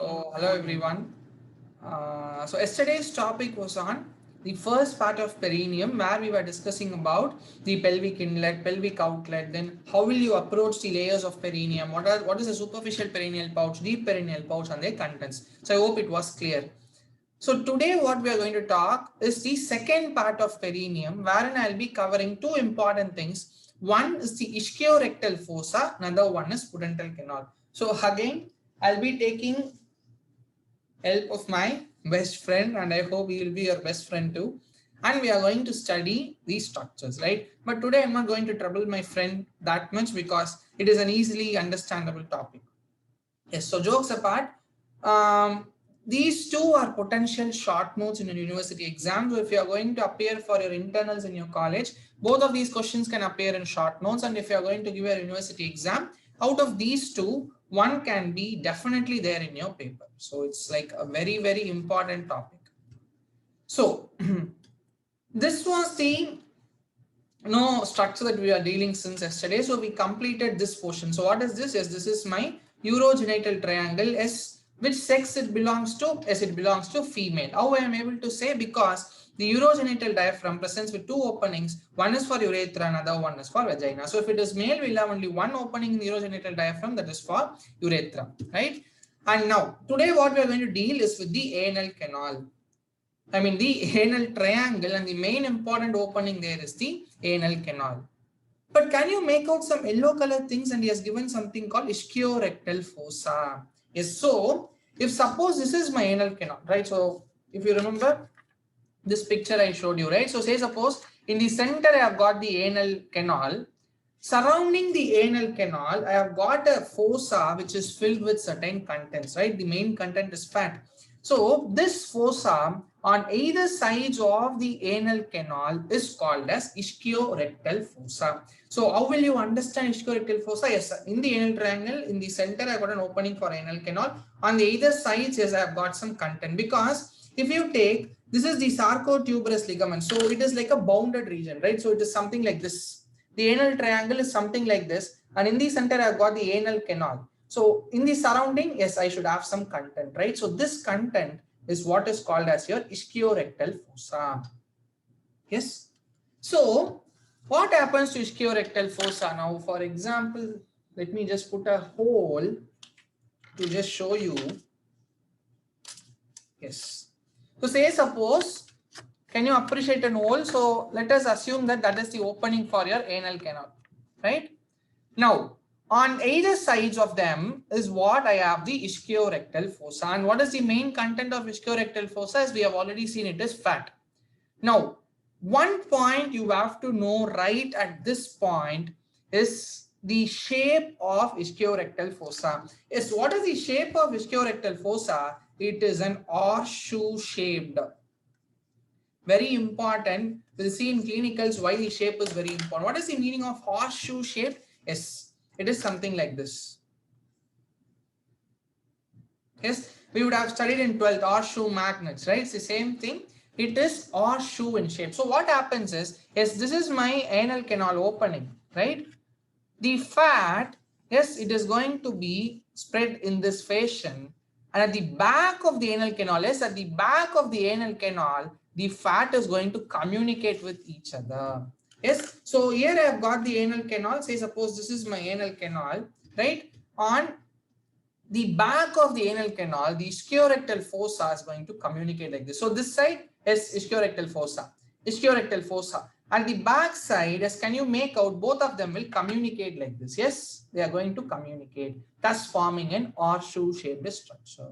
So, hello everyone. So yesterday's topic was on the first part of perineum, where we were discussing about the pelvic inlet, pelvic outlet. Then how will you approach the layers of perineum? What is the superficial perineal pouch, deep perineal pouch, and their contents? So I hope it was clear. So today what we are going to talk is the second part of perineum, wherein I'll be covering two important things. One is the ischiorectal fossa, another one is pudendal canal. So again, I'll be taking help of my best friend, and I hope he will be your best friend too. And we are going to study these structures, right? But today I'm not going to trouble my friend that much because it is an easily understandable topic. Yes, so jokes apart, these two are potential short notes in a university exam. So if you are going to appear for your internals in your college, both of these questions can appear in short notes. And if you are going to give a university exam, out of these two, one can be definitely there in your paper. So it's like a very, very important topic. So this was the structure that we are dealing since yesterday. So we completed this portion. So what is this? Yes, this is my urogenital triangle. S, which sex it belongs to? Yes, it belongs to female. How I am able to say? Because the urogenital diaphragm presents with two openings. One is for urethra, another one is for vagina. So if it is male, we'll have only one opening in the urogenital diaphragm, that is for urethra, right? And now today what we are going to deal is with the anal canal. I mean the anal triangle, and the main important opening there is the anal canal. But can you make out some yellow color things? And he has given something called ischiorectal fossa. Yes, so if suppose this is my anal canal, right? So if you remember this picture I showed you, right? So say suppose in the center I have got the anal canal. Surrounding the anal canal, I have got a fossa which is filled with certain contents, right? The main content is fat. So this fossa on either sides of the anal canal is called as ischiorectal fossa. So how will you understand ischiorectal fossa? Yes, in the anal triangle, in the center, I got an opening for anal canal. On the either sides, yes, I have got some content. Because if you take, this is the sarcotuberous ligament. So it is like a bounded region, right? So it is something like this. The anal triangle is something like this, and in the center I've got the anal canal. So in the surrounding, yes, I should have some content, right? So this content is what is called as your ischiorectal fossa. Yes. So what happens to ischiorectal fossa now? For example, let me just put a hole to just show you. Yes. So say suppose, can you appreciate an hole? So let us assume that that is the opening for your anal canal, right? Now, on either sides of them is what I have the ischiorectal fossa. And what is the main content of ischiorectal fossa? As we have already seen, it is fat. Now, one point you have to know right at this point is the shape of ischiorectal fossa. Yes, what is the shape of ischiorectal fossa? It is an horseshoe shaped. Very important. We'll see in clinicals why the shape is very important. What is the meaning of horseshoe shape? Yes, it is something like this. Yes, we would have studied in 12th horseshoe magnets, right? It's the same thing. It is horseshoe in shape. So what happens is, yes, this is my anal canal opening, right? The fat, yes, it is going to be spread in this fashion. And at the back of the anal canal, yes, at the back of the anal canal, the fat is going to communicate with each other. Yes, so here I have got the anal canal. Say suppose this is my anal canal, right? On the back of the anal canal, the ischiorectal fossa is going to communicate like this. So this side is ischiorectal fossa, ischiorectal fossa. And the back side, as can you make out, both of them will communicate like this. Yes, they are going to communicate, thus forming an horseshoe shaped structure.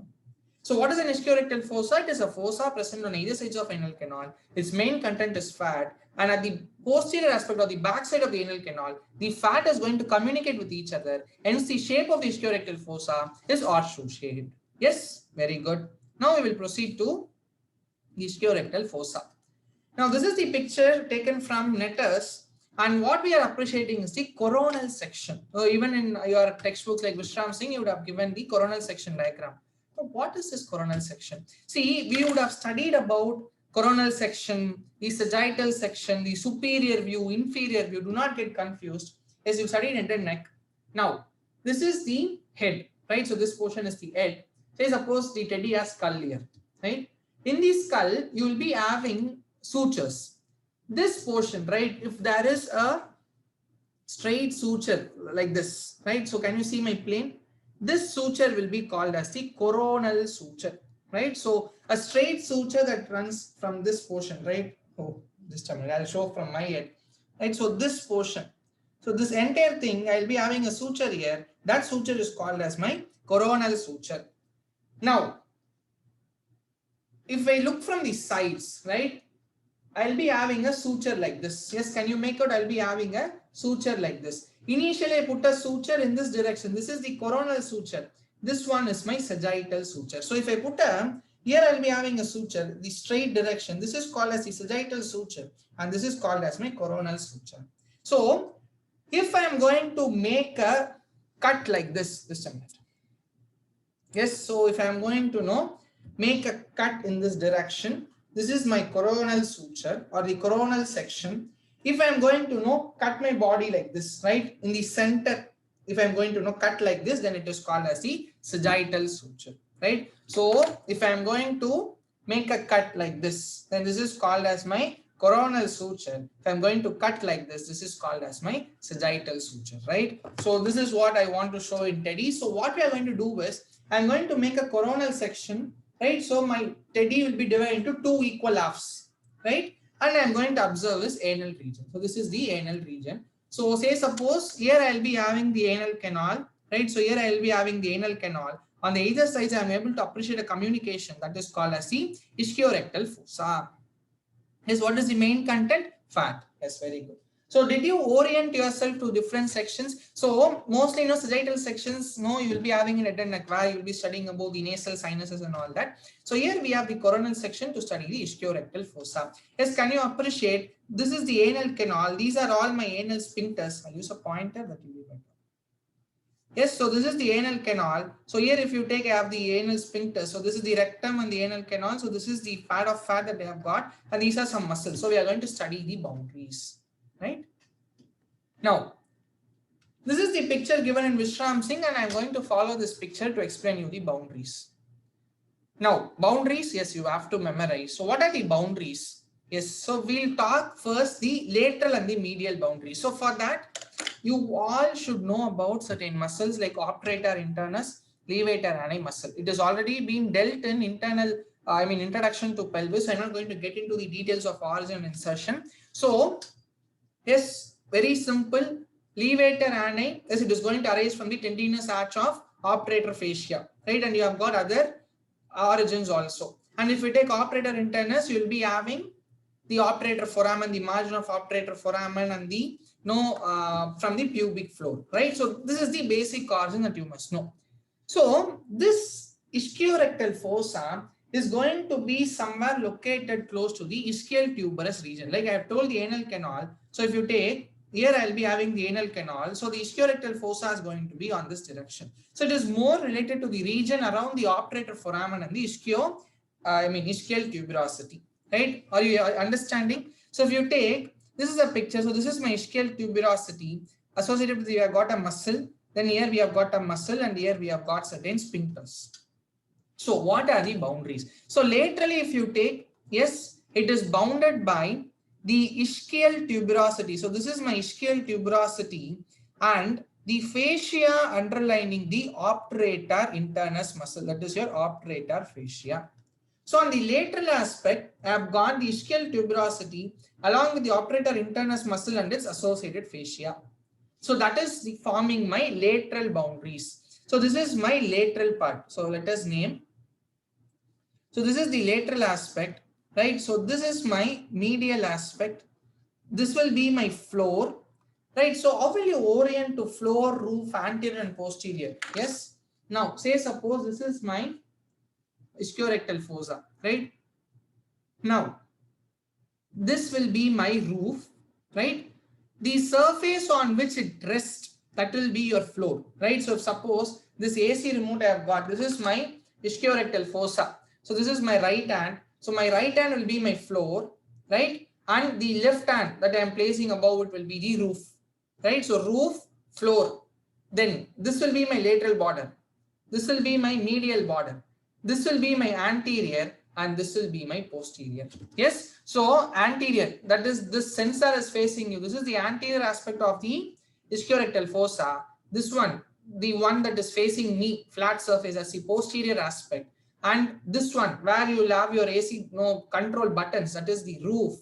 So what is an ischiorectal fossa? It is a fossa present on either sides of anal canal. Its main content is fat, and at the posterior aspect of the back side of the anal canal, the fat is going to communicate with each other. Hence, the shape of the ischiorectal fossa is horseshoe shaped. Yes, very good. Now we will proceed to the ischiorectal fossa. Now this is the picture taken from Netters, and what we are appreciating is the coronal section. So even in your textbooks like Vishram Singh, you would have given the coronal section diagram. So what is this coronal section? See, we would have studied about coronal section, the sagittal section, the superior view, inferior view. Do not get confused. As you studied head and neck. Now, this is the head, right? So this portion is the head. Say suppose the teddy has skull here, right? In the skull, you will be having sutures. This portion, right? If there is a straight suture like this, right? So can you see my plane? This suture will be called as the coronal suture, right? So a straight suture that runs from this portion, right? Oh, this time I'll show from my head, right? So this portion, so this entire thing, I'll be having a suture here. That suture is called as my coronal suture. Now, if I look from the sides, right, I'll be having a suture like this. Yes, can you make out? I'll be having a suture like this. Initially, I put a suture in this direction. This is the coronal suture. This one is my sagittal suture. So if I put a, here I'll be having a suture, the straight direction. This is called as the sagittal suture. And this is called as my coronal suture. So if I am going to make a cut like this a minute. Yes, so if I am going to make a cut in this direction, this is my coronal suture or the coronal section. If I am going to cut my body like this, right, in the center, if I am going to cut like this, then it is called as the sagittal suture, right? So if I am going to make a cut like this, then this is called as my coronal suture. If I'm going to cut like this, this is called as my sagittal suture, right? So this is what I want to show in teddy. So what we are going to do is, I'm going to make a coronal section, right? So my teddy will be divided into two equal halves, right? And I'm going to observe this anal region. So this is the anal region. So say suppose here I'll be having the anal canal, right? So here I'll be having the anal canal. On the either side, I'm able to appreciate a communication that is called as the ischiorectal fossa. Yes, what is the main content? Fat. Yes, very good. So did you orient yourself to different sections? So mostly, sagittal sections, you will be having in head and neck where you will be studying about the nasal sinuses and all that. So here we have the coronal section to study the ischiorectal fossa. Yes, can you appreciate? This is the anal canal. These are all my anal sphincters. I'll use a pointer that will be better. Yes, so this is the anal canal. So here if you take, I have the anal sphincter. So this is the rectum and the anal canal. So this is the pad of fat that I have got. And these are some muscles. So we are going to study the boundaries. Right? Now, this is the picture given in Vishram Singh and I am going to follow this picture to explain you the boundaries. Now, boundaries, yes, you have to memorize. So what are the boundaries? Yes, so we'll talk first the lateral and the medial boundaries. So for that, you all should know about certain muscles like obturator internus, levator ani muscle. It has already been dealt in introduction to pelvis. I'm not going to get into the details of origin and insertion. So yes, very simple. Levator ani, yes, it is going to arise from the tendinous arch of obturator fascia, right? And you have got other origins also. And if we take obturator internus, you will be having the obturator foramen, the margin of obturator foramen, and the from the pubic floor, right? So this is the basic origin that you must know. So this ischiorectal fossa is going to be somewhere located close to the ischial tuberous region. Like I have told the anal canal. So if you take here, I'll be having the anal canal. So the ischiorectal fossa is going to be on this direction. So it is more related to the region around the obturator foramen and the ischial tuberosity, right? Are you understanding? So if you take, this is a picture. So this is my ischial tuberosity associated with, we have got a muscle. Then here we have got a muscle and here we have got certain sphincters. So what are the boundaries? So laterally, if you take, yes, it is bounded by the ischial tuberosity. So this is my ischial tuberosity and the fascia underlining the obturator internus muscle. That is your obturator fascia. So on the lateral aspect, I have got the ischial tuberosity along with the obturator internus muscle and its associated fascia. So that is the forming my lateral boundaries. So this is my lateral part. So let us name. So this is the lateral aspect, right? So this is my medial aspect. This will be my floor, right? So how will you orient to floor, roof, anterior and posterior? Yes. Now say suppose this is my ischiorectal fossa, right? Now this will be my roof, right? The surface on which it rests, that will be your floor, right? So suppose this AC remote I have got, this is my ischiorectal fossa. So this is my right hand. So my right hand will be my floor, right? And the left hand that I am placing above it will be the roof, right? So roof, floor. Then this will be my lateral border. This will be my medial border. This will be my anterior and this will be my posterior. Yes. So anterior, that is this sensor is facing you. This is the anterior aspect of the ischiorectal fossa. This one, the one that is facing me, flat surface, as the posterior aspect. And this one where you will have your AC control buttons, that is the roof.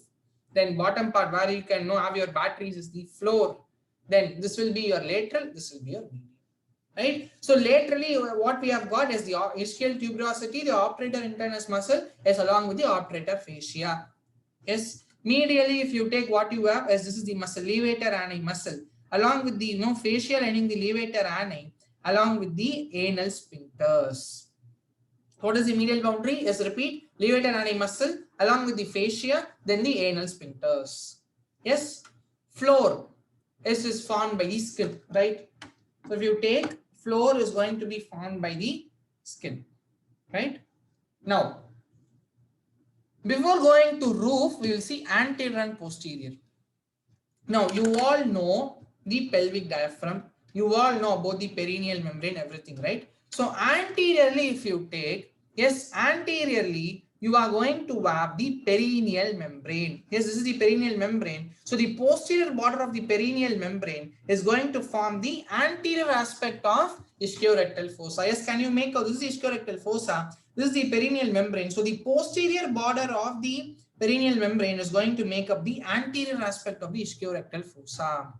Then bottom part where you can have your batteries is the floor. Then this will be your lateral, this will be your medial. Right? So laterally what we have got is the ischial tuberosity, the obturator internus muscle is along with the obturator fascia. Yes. Medially, if you take what you have as this is the muscle, levator ani muscle, along with the fascia lining the levator ani, along with the anal sphincters. What is the medial boundary? Yes, repeat, levator ani muscle along with the fascia, then the anal sphincters. Yes. Floor is formed by the skin, right? So if you take, floor is going to be formed by the skin, right? Now, before going to roof, we will see anterior and posterior. Now, you all know the pelvic diaphragm. You all know about the perineal membrane, everything, right? So anteriorly, if you take, yes, anteriorly, you are going to have the perineal membrane. Yes, this is the perineal membrane. So the posterior border of the perineal membrane is going to form the anterior aspect of ischiorectal fossa. Yes, can you make out? This is the ischiorectal fossa. This is the perineal membrane. So the posterior border of the perineal membrane is going to make up the anterior aspect of the ischiorectal fossa.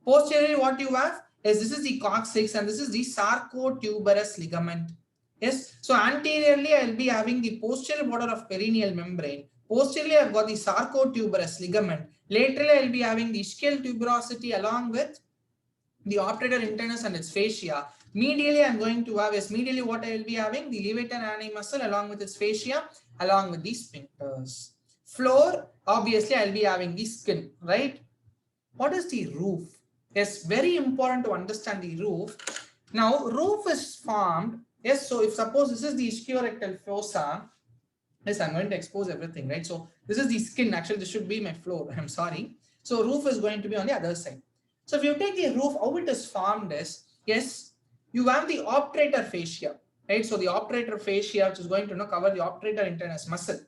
Posteriorly, what you have is this is the coccyx and this is the sarcotuberous ligament. Yes, so anteriorly I will be having the posterior border of perineal membrane. Posteriorly, I have got the sarcotuberous ligament. Laterally, I will be having the ischial tuberosity along with the obturator internus and its fascia. Medially, I am going to have is medially what I will be having the levator ani muscle along with its fascia, along with the sphincters. Floor, obviously, I will be having the skin, right? What is the roof? Yes, very important to understand the roof. Now, roof is formed. Yes, so if suppose this is the ischiorectal fossa, yes, I'm going to expose everything, right? So this is the skin. Actually, this should be my floor. I'm sorry. So roof is going to be on the other side. So if you take the roof, how it is formed is, yes, you have the obturator fascia, right? So the obturator fascia, which is going to cover the obturator internus muscle,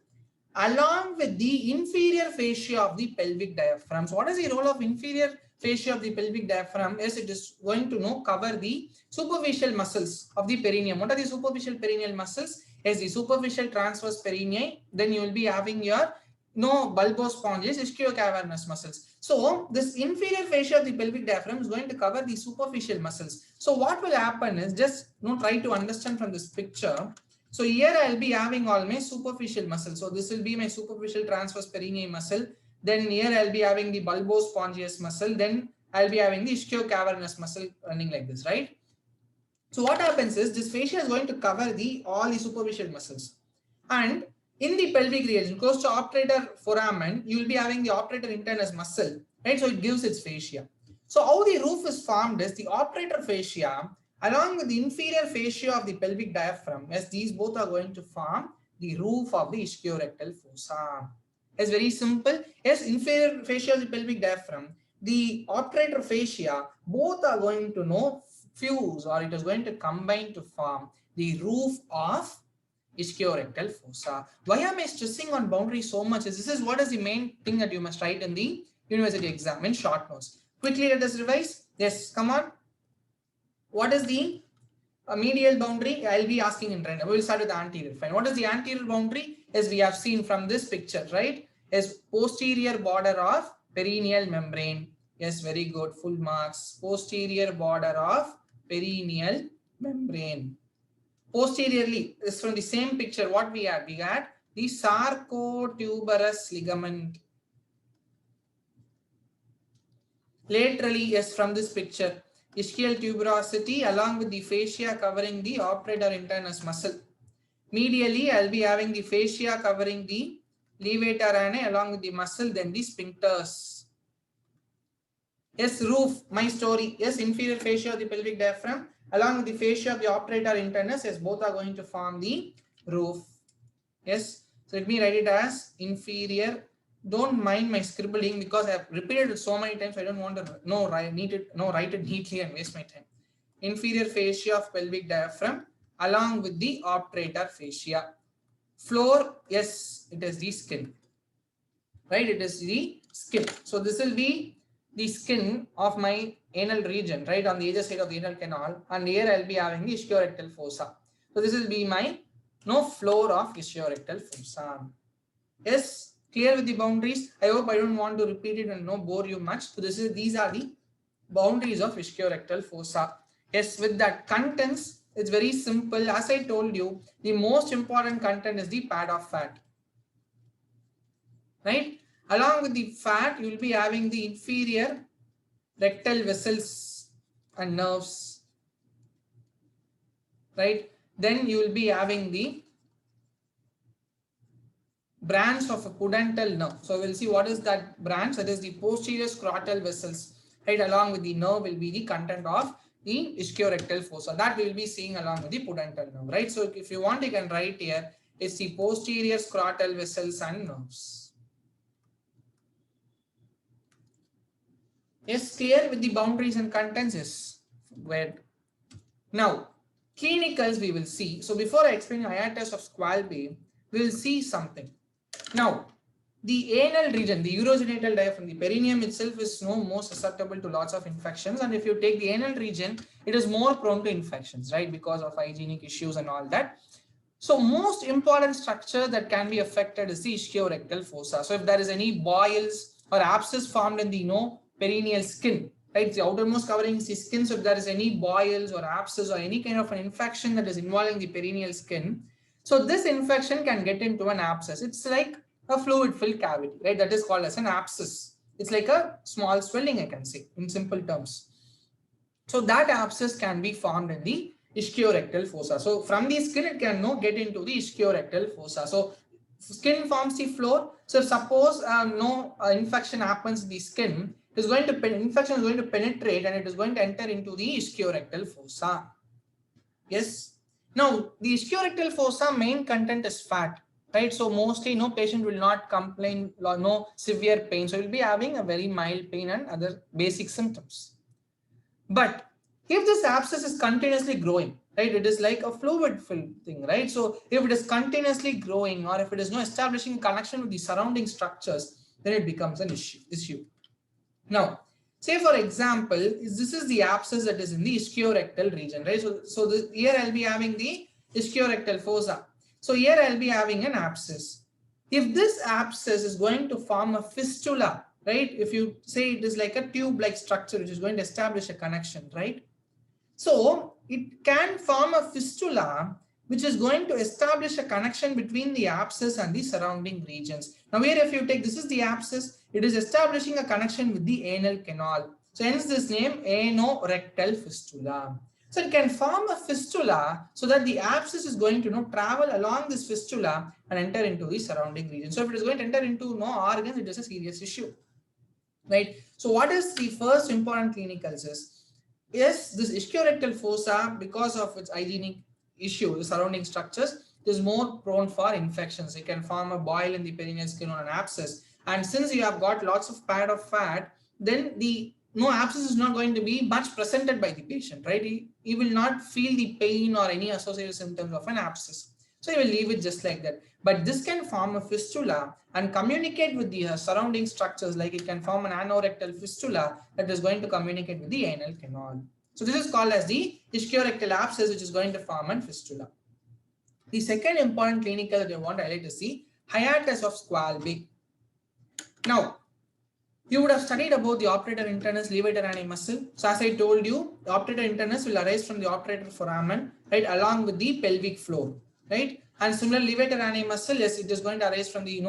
along with the inferior fascia of the pelvic diaphragm. So what is the role of inferior fascia of the pelvic diaphragm? Yes, it is going to cover the superficial muscles of the perineum. What are the superficial perineal muscles? Yes, the superficial transverse perineum. Then you will be having your bulbospongius, ischio-cavernous muscles. So this inferior fascia of the pelvic diaphragm is going to cover the superficial muscles. So what will happen is just try to understand from this picture. So here I'll be having all my superficial muscles. So this will be my superficial transverse perineal muscle. Then here I'll be having the bulbospongius muscle. Then I'll be having the ischio-cavernous muscle running like this, right? So what happens is this fascia is going to cover all the superficial muscles. And in the pelvic region, close to obturator foramen, you will be having the obturator internus muscle, right? So it gives its fascia. So how the roof is formed is the obturator fascia along with the inferior fascia of the pelvic diaphragm, as these both are going to form the roof of the ischiorectal fossa. It's very simple. Yes, inferior fascia of the pelvic diaphragm, the obturator fascia, both are going to fuse, or it is going to combine to form the roof of ischiorectal fossa. Why am I stressing on boundary so much? This is what is the main thing that you must write in the university exam in short notes. Quickly let us revise. Yes, come on. What is the medial boundary? I'll be asking in random. We will start with the anterior. Fine. What is the anterior boundary? As we have seen from this picture, right? Is posterior border of perineal membrane. Yes, very good. Full marks. Posterior border of perineal membrane. Posteriorly, is from the same picture. What we had? We had the sarcotuberous ligament. Laterally, yes, from this picture, ischial tuberosity along with the fascia covering the obturator internus muscle. Medially, I'll be having the fascia covering the levator ani along with the muscle, then the sphincters. Yes, roof, my story. Yes, inferior fascia of the pelvic diaphragm along with the fascia of the obturator internus, yes, both are going to form the roof. Yes, so let me write it as inferior. Don't mind my scribbling because I have repeated it so many times. I don't want to write it neatly and waste my time. Inferior fascia of pelvic diaphragm along with the obturator fascia. Floor, yes, it is the skin, right? It is the skin. So this will be the skin of my anal region, right, on the edge side of the anal canal, and here I'll be having the ischiorectal fossa. So this will be my floor of ischiorectal fossa. Yes, clear with the boundaries. I hope I don't want to repeat it and bore you much. So these are the boundaries of ischiorectal fossa. Yes, with that contents, it's very simple. As I told you, the most important content is the pad of fat, right? Along with the fat, you will be having the inferior rectal vessels and nerves, right? Then you will be having the branch of a pudendal nerve. So we'll see what is that branch. That is the posterior scrotal vessels, right? Along with the nerve will be the content of the ischiorectal fossa. That we will be seeing along with the pudendal nerve, right? So if you want, you can write here, it's the posterior scrotal vessels and nerves. Yes, clear with the boundaries and contents is where. Now, clinicals we will see. So before I explain hiatus of Squalby, we will see something. Now, the anal region, the urogenital diaphragm, the perineum itself is more susceptible to lots of infections. And if you take the anal region, it is more prone to infections, right? Because of hygienic issues and all that. So most important structure that can be affected is the ischiorectal fossa. So if there is any boils or abscess formed in the perineal skin, right? The outermost covering is the skin. So if there is any boils or abscess or any kind of an infection that is involving the perineal skin, so this infection can get into an abscess. It's like a fluid-filled cavity, right? That is called as an abscess. It's like a small swelling, I can say, in simple terms. So that abscess can be formed in the ischiorectal fossa. So from the skin, it can get into the ischiorectal fossa. So skin forms the floor. So suppose infection happens in the skin, infection is going to penetrate and it is going to enter into the ischiorectal fossa. Yes. Now the ischiorectal fossa main content is fat, right? So mostly patient will not complain no severe pain. So will be having a very mild pain and other basic symptoms. But if this abscess is continuously growing, right, it is like a fluid filled thing, right? So if it is continuously growing or if it is not establishing connection with the surrounding structures, then it becomes an issue. Now, say for example, this is the abscess that is in the ischiorectal region, right? So here I'll be having the ischiorectal fossa. So here I'll be having an abscess. If this abscess is going to form a fistula, right? If you say it is like a tube-like structure which is going to establish a connection, right? So it can form a fistula which is going to establish a connection between the abscess and the surrounding regions. Now here if you take, this is the abscess, it is establishing a connection with the anal canal. So hence this name anorectal fistula. So it can form a fistula so that the abscess is going to travel along this fistula and enter into the surrounding region. So if it is going to enter into organs, it is a serious issue, right? So what is the first important clinicals is, yes, this ischiorectal fossa, because of its hygienic issue, the surrounding structures, is more prone for infections. It can form a boil in the perineal skin or an abscess. And since you have got lots of pad of fat, then the abscess is not going to be much presented by the patient, right? He will not feel the pain or any associated symptoms of an abscess. So he will leave it just like that. But this can form a fistula and communicate with the surrounding structures, like it can form an anorectal fistula that is going to communicate with the anal canal. So this is called as the ischiorectal abscess, which is going to form a fistula. The second important clinical that I want to highlight is the hiatus of Squalby. Now, you would have studied about the obturator internus levator ani muscle. So as I told you, the obturator internus will arise from the obturator foramen, right, along with the pelvic floor, right? And similarly, levator ani muscle, yes, it is going to arise from the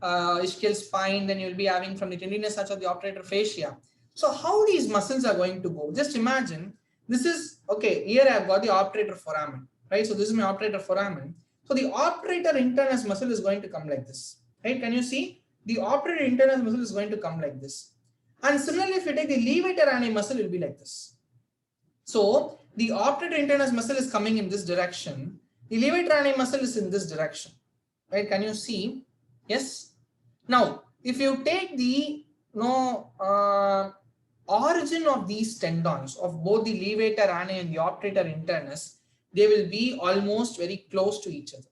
ischial spine. Then you will be having from the tendinous arch of the obturator fascia. So how these muscles are going to go? Just imagine this is okay. Here I have got the obturator foramen, right? So this is my obturator foramen. So the obturator internus muscle is going to come like this, right? Can you see? The obturator internus muscle is going to come like this. And similarly, if you take the levator ani muscle, it will be like this. So the obturator internus muscle is coming in this direction. The levator ani muscle is in this direction, right? Can you see? Yes. Now, if you take the origin of these tendons of both the levator ani and the obturator internus, they will be almost very close to each other,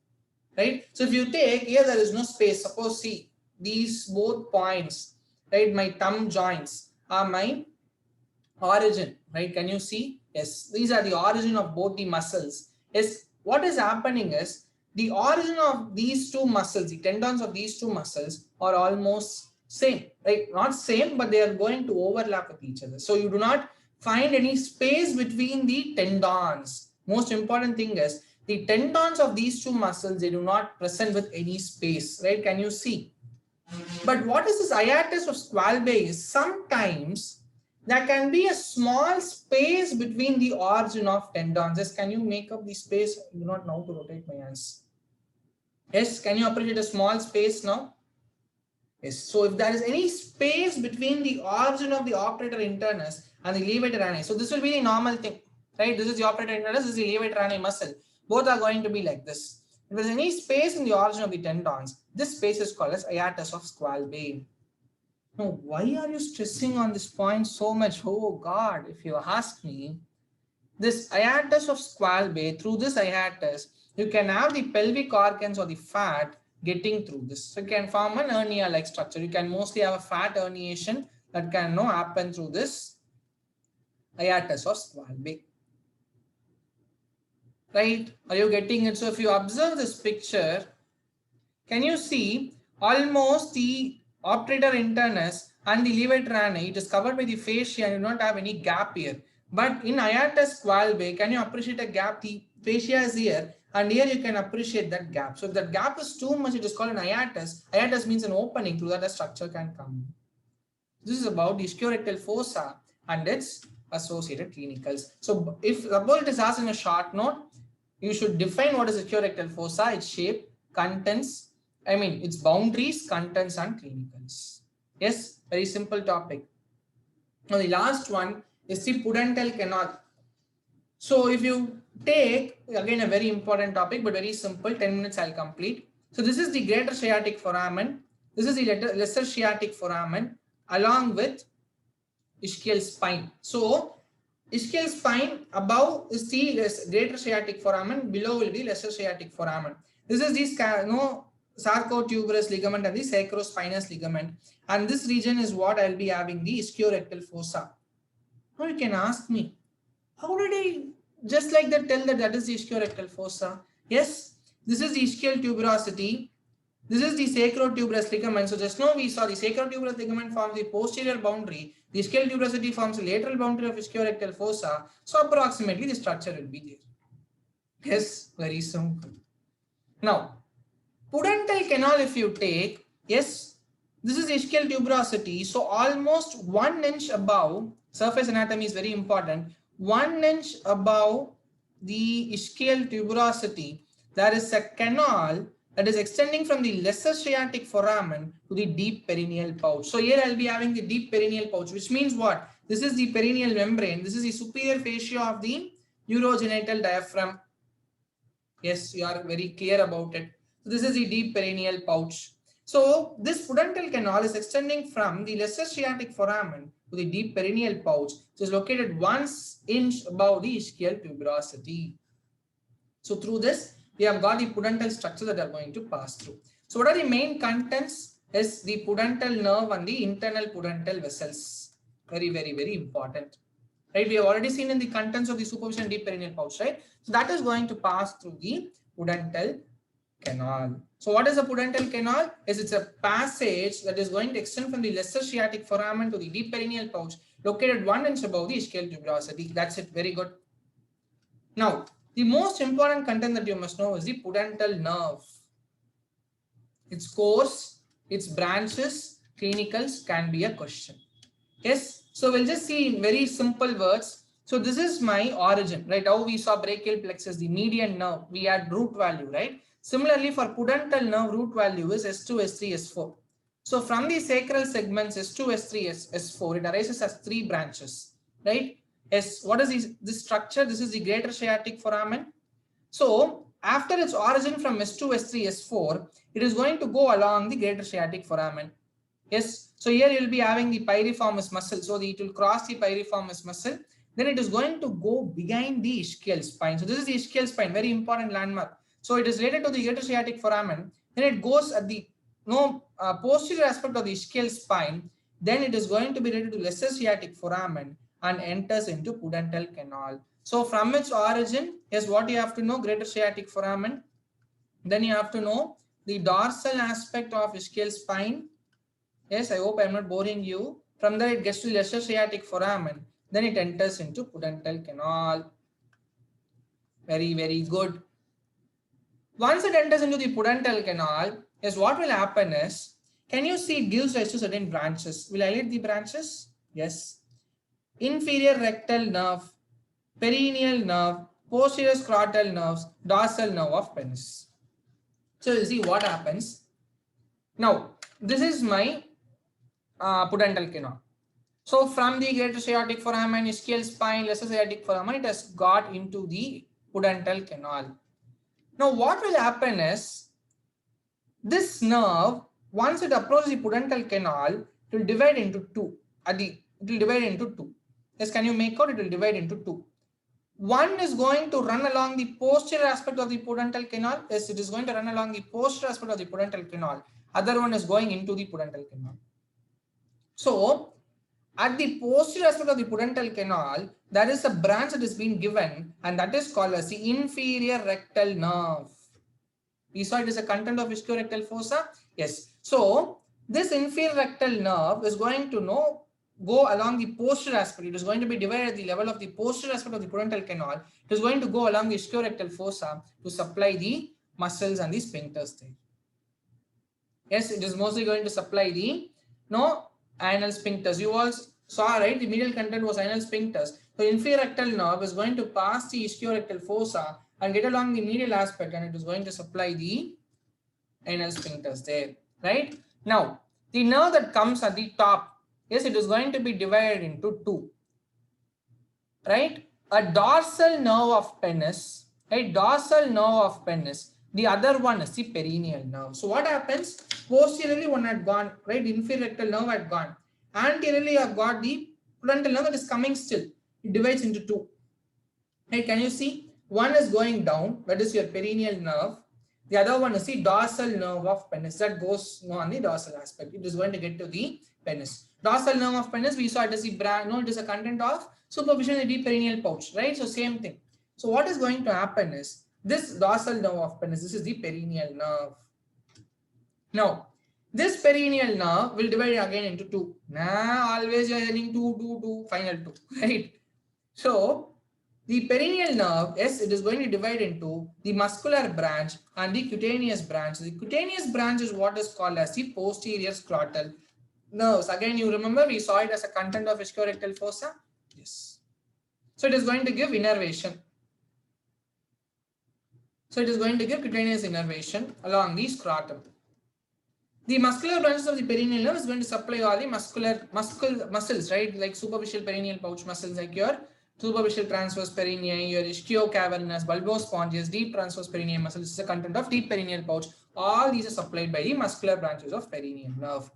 right? So if you take here, there is no space. Suppose see these both points, right? My thumb joints are my origin, right? Can you see? Yes, these are the origin of both the muscles. Yes, what is happening is the origin of these two muscles, the tendons of these two muscles are almost same, right? Not same, but they are going to overlap with each other. So you do not find any space between the tendons. Most important thing is the tendons of these two muscles, they do not present with any space, right? Can you see? But what is this hiatus of Schwalbe is sometimes there can be a small space between the origin of tendons. Yes, can you make up the space? I do not know how to rotate my hands. Yes, can you appreciate a small space now? Yes, so if there is any space between the origin of the obturator internus and the levator ani, so this will be the normal thing, right? This is the obturator internus, this is the levator ani muscle. Both are going to be like this. If there is any space in the origin of the tendons, this space is called as hiatus of Schwalbe. Now, why are you stressing on this point so much? Oh God, if you ask me, this hiatus of Schwalbe, through this hiatus, you can have the pelvic organs or the fat getting through this. So you can form an hernia-like structure. You can mostly have a fat herniation that can happen through this hiatus of Schwalbe. Right? Are you getting it? So if you observe this picture, can you see almost the obturator internus and the levator ani, it is covered by the fascia and you do not have any gap here. But in hiatus Schwalbe, can you appreciate a gap? The fascia is here and here you can appreciate that gap. So if that gap is too much, it is called an hiatus. Hiatus means an opening through that a structure can come. This is about the ischiorectal fossa and its associated clinicals. So if suppose it is asked in a short note, you should define what is ischiorectal fossa, its shape, contents, its boundaries, contents and clinicals. Yes, very simple topic. Now the last one is the pudendal canal. So if you take, again a very important topic but very simple, 10 minutes I'll complete. So this is the greater sciatic foramen, this is the lesser sciatic foramen along with ischial spine. So ischial spine above is the greater sciatic foramen, below will be lesser sciatic foramen. This is the sarcotuberous ligament and the sacrospinous ligament, and this region is what I'll be having the ischiorectal fossa. Now you can ask me, how did I just like that tell that is the ischiorectal fossa? Yes, this is the ischial tuberosity, this is the sacrotuberous ligament. So just now we saw the sacrotuberous ligament forms the posterior boundary, the ischial tuberosity forms the lateral boundary of ischiorectal fossa. So approximately the structure will be there. Yes, very simple. Now pudendal canal, if you take, yes, this is ischial tuberosity. So almost 1 inch above, surface anatomy is very important, 1 inch above the ischial tuberosity, there is a canal that is extending from the lesser sciatic foramen to the deep perineal pouch. So here I'll be having the deep perineal pouch, which means what? This is the perineal membrane. This is the superior fascia of the urogenital diaphragm. Yes, you are very clear about it. So this is the deep perineal pouch. So this pudendal canal is extending from the lesser sciatic foramen to the deep perineal pouch, which is located 1 inch above the ischial tuberosity. So through this, we have got the pudendal structure that are going to pass through. So what are the main contents? Is the pudendal nerve and the internal pudendal vessels. Very, very, very important. Right? We have already seen in the contents of the superficial deep perineal pouch, right? So that is going to pass through the pudendal canal. So what is a pudendal canal? It's a passage that is going to extend from the lesser sciatic foramen to the deep perineal pouch, located 1 inch above the ischial tuberosity. That's it. Very good. Now, the most important content that you must know is the pudendal nerve. Its course, its branches, clinicals can be a question. Yes. So we'll just see in very simple words. So this is my origin, right? How we saw brachial plexus, the median nerve, we had root value, right? Similarly, for pudendal nerve, root value is S2, S3, S4. So from the sacral segments S2, S3, S4, it arises as 3 branches, right? Yes. What is this structure? This is the greater sciatic foramen. So after its origin from S2, S3, S4, it is going to go along the greater sciatic foramen. Yes. So here you will be having the piriformis muscle. So it will cross the piriformis muscle. then it is going to go behind the ischial spine. So this is the ischial spine, very important landmark. So it is related to the greatosciatic foramen. Then it goes at the posterior aspect of the ischial spine. Then it is going to be related to lesser sciatic foramen and enters into pudendal canal. So from its origin, yes, what you have to know, greater sciatic foramen. Then you have to know the dorsal aspect of ischial spine. Yes, I hope I am not boring you. From there it gets to lesser sciatic foramen. Then it enters into pudendal canal. Very, very good. Once it enters into the pudendal canal, yes, what will happen is, can you see it gives rise to certain branches? Will I highlight the branches? Yes. Inferior rectal nerve, perineal nerve, posterior scrotal nerves, dorsal nerve of penis. So you see what happens. Now, this is my pudendal canal. So from the greater sciatic foramen, ischial spine, lesser sciatic foramen, it has got into the pudendal canal. Now what will happen is, this nerve, once it approaches the pudendal canal, it will divide into two. It will divide into two. Yes, can you make out? It will divide into two. One is going to run along the posterior aspect of the pudendal canal. Yes, it is going to run along the posterior aspect of the pudendal canal. Other one is going into the pudendal canal. So at the posterior aspect of the pudendal canal, there is a branch that is being given, and that is called as the inferior rectal nerve. We saw it is a content of ischiorectal fossa. Yes. So this inferior rectal nerve is going to go along the posterior aspect. It is going to be divided at the level of the posterior aspect of the pudendal canal. It is going to go along the ischiorectal fossa to supply the muscles and the sphincters there. Yes, it is mostly going to supply the anal sphincters. You all saw, right? The medial content was anal sphincters. So inferior rectal nerve is going to pass the ischiorectal fossa and get along the medial aspect, and it is going to supply the anal sphincters there, right? Now, the nerve that comes at the top, yes, it is going to be divided into two, right? A dorsal nerve of penis, right? Dorsal nerve of penis. The other one is the perineal nerve. So what happens? Posteriorly one had gone, right? Inferior rectal nerve had gone. Anteriorly I have got the pudendal nerve that is coming still. It divides into two. Right? Can you see? One is going down, that is your perineal nerve. The other one is the dorsal nerve of penis that goes on the dorsal aspect. It is going to get to the penis. Dorsal nerve of penis, we saw it is the it is a content of superficial in the deep perineal pouch, right? So same thing. So what is going to happen is, this dorsal nerve of penis, this is the perineal nerve. Now, this perineal nerve will divide again into two. Always you are getting two, final two, right? So the perineal nerve, yes, it is going to divide into the muscular branch and the cutaneous branch. The cutaneous branch is what is called as the posterior scrotal nerves. Again, you remember we saw it as a content of ischiorectal fossa. Yes. So it is going to give innervation. So it is going to give cutaneous innervation along the scrotum. The muscular branches of the perineal nerve is going to supply all the muscles, right? Like superficial perineal pouch muscles, like your superficial transverse perineum, your ischio-cavernous, bulbospongious, deep transverse perineum muscles. This is the content of deep perineal pouch. All these are supplied by the muscular branches of perineal nerve.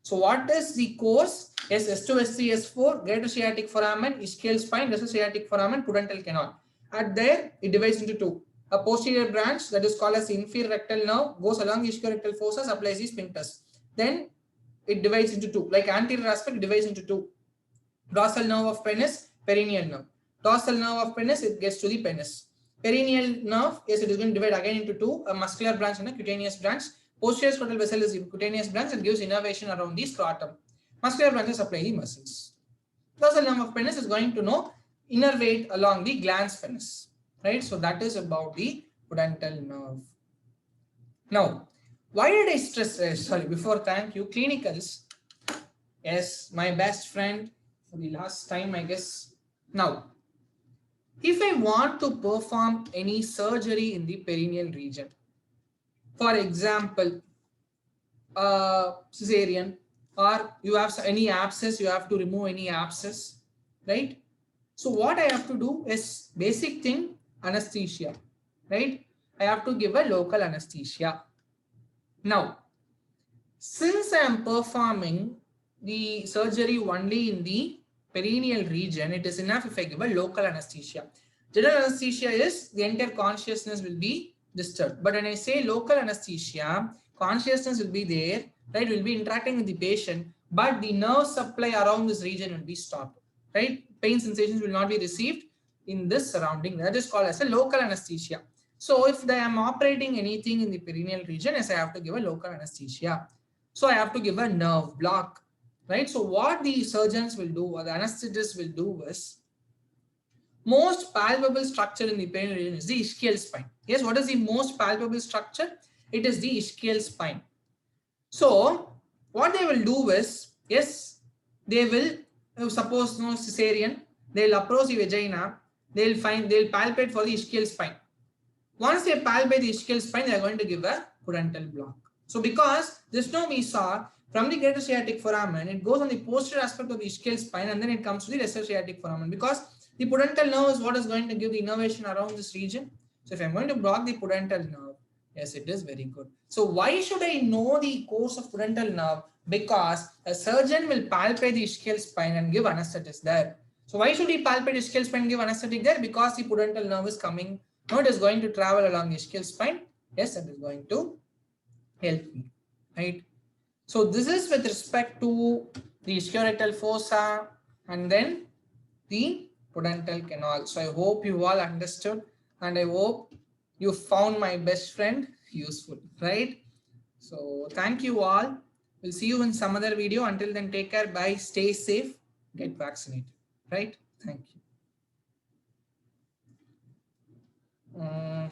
So what is the course? Yes, S2, S3, S4, greater sciatic foramen, ischial spine, lesser sciatic foramen, pudendal canal. At there, it divides into two. A posterior branch that is called as inferior rectal nerve goes along the ischiorectal fossa, supplies the sphincters. Then it divides into two. Like anterior aspect, divides into two. Dorsal nerve of penis, perineal nerve. Dorsal nerve of penis, it gets to the penis. Perineal nerve, yes, it is going to divide again into two, a muscular branch and a cutaneous branch. Posterior scrotal vessel is the cutaneous branch and gives innervation around the scrotum. Muscular branches supply the muscles. Dorsal nerve of penis is going to innervate along the glans penis, right? So that is about the pudendal nerve. Now, why did I stress, before thank you, clinicals. Yes, my best friend for the last time, I guess. Now, if I want to perform any surgery in the perineal region, for example, cesarean, or you have any abscess, you have to remove any abscess, right? So what I have to do is basic thing, anesthesia, right? I have to give a local anesthesia. Now, since I am performing the surgery only in the perineal region, it is enough if I give a local anesthesia. General anesthesia is the entire consciousness will be disturbed. But when I say local anesthesia, consciousness will be there, right? Will be interacting with the patient, but the nerve supply around this region will be stopped, right? Pain sensations will not be received in this surrounding. That is called as a local anesthesia. So if I am operating anything in the perineal region, yes, I have to give a local anesthesia. So I have to give a nerve block, right? So what the surgeons will do, or the anesthetists will do is, most palpable structure in the perineal region is the ischial spine. Yes, what is the most palpable structure? It is the ischial spine. So what they will do is, yes, they will, suppose no cesarean, they'll approach the vagina, they'll palpate for the ischial spine. Once they palpate the ischial spine, they are going to give a prudental block. So because just now we saw from the greater sciatic foramen, it goes on the posterior aspect of the ischial spine and then it comes to the lesser sciatic foramen, because the prudental nerve is what is going to give the innervation around this region. So if I'm going to block the prudental nerve, yes, it is very good. So why should I know the course of prudental nerve? Because a surgeon will palpate the ischial spine and give anesthetic there. So why should he palpate ischial spine and give anesthetic there? Because the prudental nerve is coming. Now it is going to travel along the ischial spine. Yes, it is going to help me, right? So this is with respect to the ischiorhytal fossa and then the prudental canal. So I hope you all understood and I hope you found my best friend useful, right? So thank you all. We'll see you in some other video. Until then, take care. Bye. Stay safe. Get vaccinated, right? Thank you.